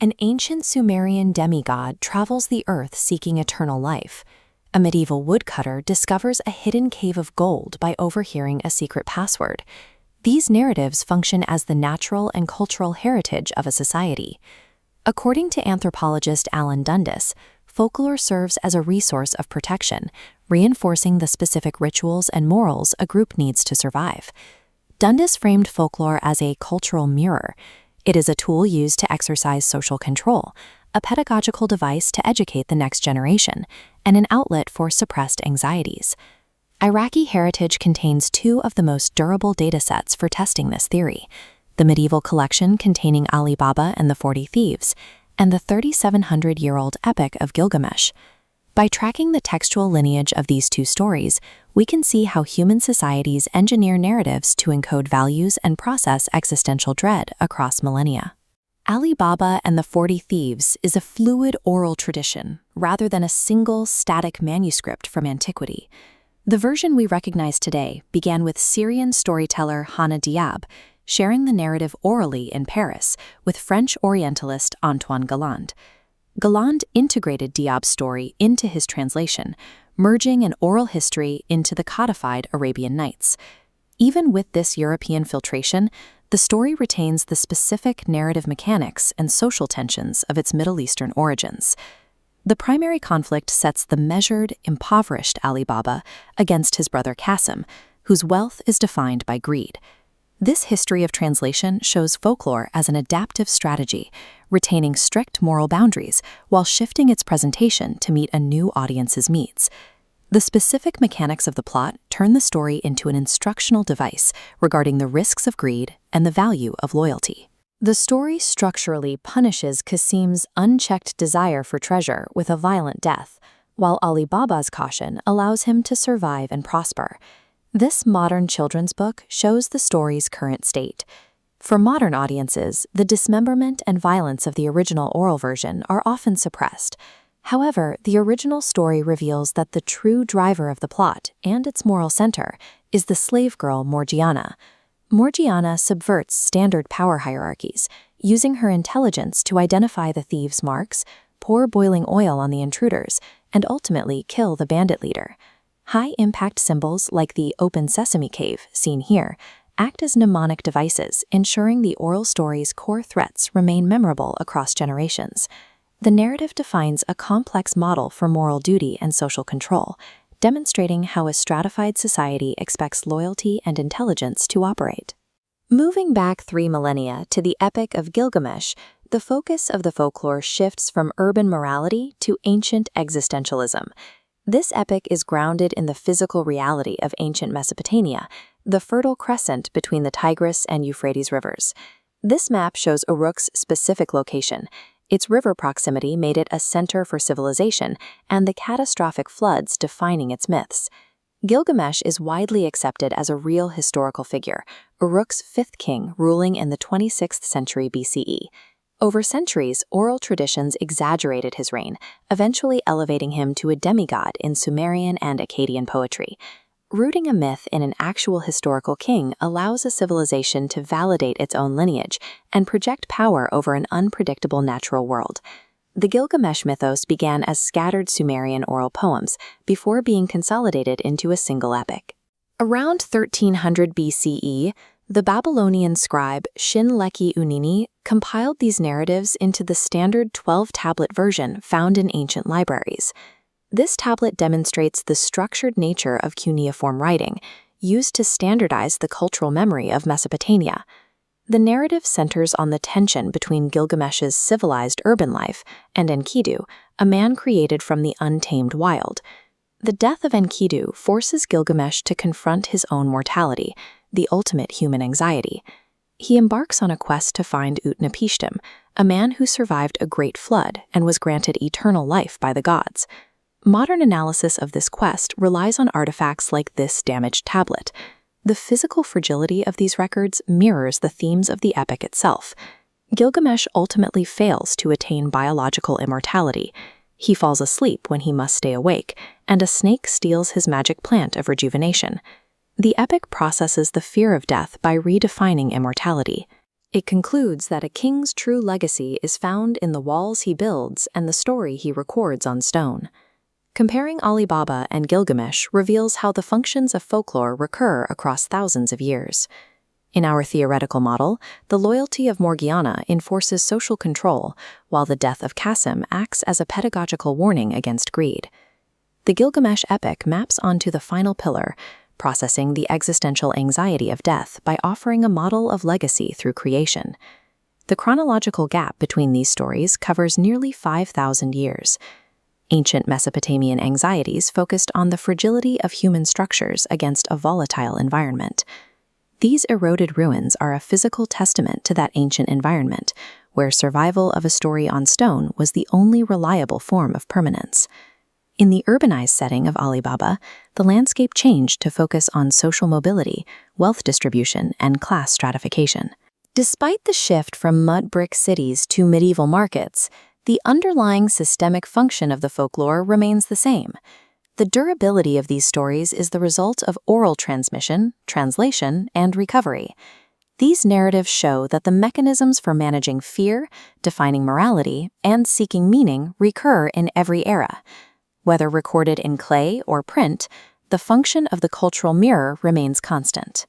An ancient Sumerian demigod travels the earth seeking eternal life. A medieval woodcutter discovers a hidden cave of gold by overhearing a secret password. These narratives function as the natural and cultural heritage of a society. According to anthropologist Alan Dundas, folklore serves as a resource of protection, reinforcing the specific rituals and morals a group needs to survive. Dundas framed folklore as a cultural mirror. It is a tool used to exercise social control, a pedagogical device to educate the next generation, and an outlet for suppressed anxieties. Iraqi heritage contains two of the most durable datasets for testing this theory: the medieval collection containing Ali Baba and the 40 Thieves, and the 3,700-year-old epic of Gilgamesh. By tracking the textual lineage of these two stories, we can see how human societies engineer narratives to encode values and process existential dread across millennia. Ali Baba and the 40 Thieves is a fluid oral tradition, rather than a single, static manuscript from antiquity. The version we recognize today began with Syrian storyteller Hannah Diab, sharing the narrative orally in Paris with French Orientalist Antoine Galland. Galland integrated Diab's story into his translation, merging an oral history into the codified Arabian Nights. Even with this European filtration, the story retains the specific narrative mechanics and social tensions of its Middle Eastern origins. The primary conflict sets the measured, impoverished Ali Baba against his brother Qasim, whose wealth is defined by greed. This history of translation shows folklore as an adaptive strategy, retaining strict moral boundaries while shifting its presentation to meet a new audience's needs. The specific mechanics of the plot turn the story into an instructional device regarding the risks of greed and the value of loyalty. The story structurally punishes Qasim's unchecked desire for treasure with a violent death, while Ali Baba's caution allows him to survive and prosper. This modern children's book shows the story's current state. For modern audiences, the dismemberment and violence of the original oral version are often suppressed. However, the original story reveals that the true driver of the plot and its moral center is the slave girl Morgiana. Morgiana subverts standard power hierarchies, using her intelligence to identify the thieves' marks, pour boiling oil on the intruders, and ultimately kill the bandit leader. High-impact symbols like the Open Sesame Cave, seen here, act as mnemonic devices, ensuring the oral story's core threats remain memorable across generations. The narrative defines a complex model for moral duty and social control, demonstrating how a stratified society expects loyalty and intelligence to operate. Moving back 3 millennia to the Epic of Gilgamesh, the focus of the folklore shifts from urban morality to ancient existentialism. This epic is grounded in the physical reality of ancient Mesopotamia, the fertile crescent between the Tigris and Euphrates rivers. This map shows Uruk's specific location. Its river proximity made it a center for civilization, and the catastrophic floods defining its myths. Gilgamesh is widely accepted as a real historical figure, Uruk's 5th king ruling in the 26th century BCE. Over centuries, oral traditions exaggerated his reign, eventually elevating him to a demigod in Sumerian and Akkadian poetry. Rooting a myth in an actual historical king allows a civilization to validate its own lineage and project power over an unpredictable natural world. The Gilgamesh mythos began as scattered Sumerian oral poems before being consolidated into a single epic. Around 1300 BCE, the Babylonian scribe Shin-Leqi-Unini compiled these narratives into the standard 12-tablet version found in ancient libraries. This tablet demonstrates the structured nature of cuneiform writing, used to standardize the cultural memory of Mesopotamia. The narrative centers on the tension between Gilgamesh's civilized urban life and Enkidu, a man created from the untamed wild. The death of Enkidu forces Gilgamesh to confront his own mortality, the ultimate human anxiety. He embarks on a quest to find Utnapishtim, a man who survived a great flood and was granted eternal life by the gods. Modern analysis of this quest relies on artifacts like this damaged tablet. The physical fragility of these records mirrors the themes of the epic itself. Gilgamesh ultimately fails to attain biological immortality. He falls asleep when he must stay awake, and a snake steals his magic plant of rejuvenation. The epic processes the fear of death by redefining immortality. It concludes that a king's true legacy is found in the walls he builds and the story he records on stone. Comparing Ali Baba and Gilgamesh reveals how the functions of folklore recur across thousands of years. In our theoretical model, the loyalty of Morgiana enforces social control, while the death of Qasim acts as a pedagogical warning against greed. The Gilgamesh epic maps onto the final pillar, processing the existential anxiety of death by offering a model of legacy through creation. The chronological gap between these stories covers nearly 5,000 years. Ancient Mesopotamian anxieties focused on the fragility of human structures against a volatile environment. These eroded ruins are a physical testament to that ancient environment, where survival of a story on stone was the only reliable form of permanence. In the urbanized setting of Ali Baba, the landscape changed to focus on social mobility, wealth distribution, and class stratification. Despite the shift from mud brick cities to medieval markets, the underlying systemic function of the folklore remains the same. The durability of these stories is the result of oral transmission, translation, and recovery. These narratives show that the mechanisms for managing fear, defining morality, and seeking meaning recur in every era. Whether recorded in clay or print, the function of the cultural mirror remains constant.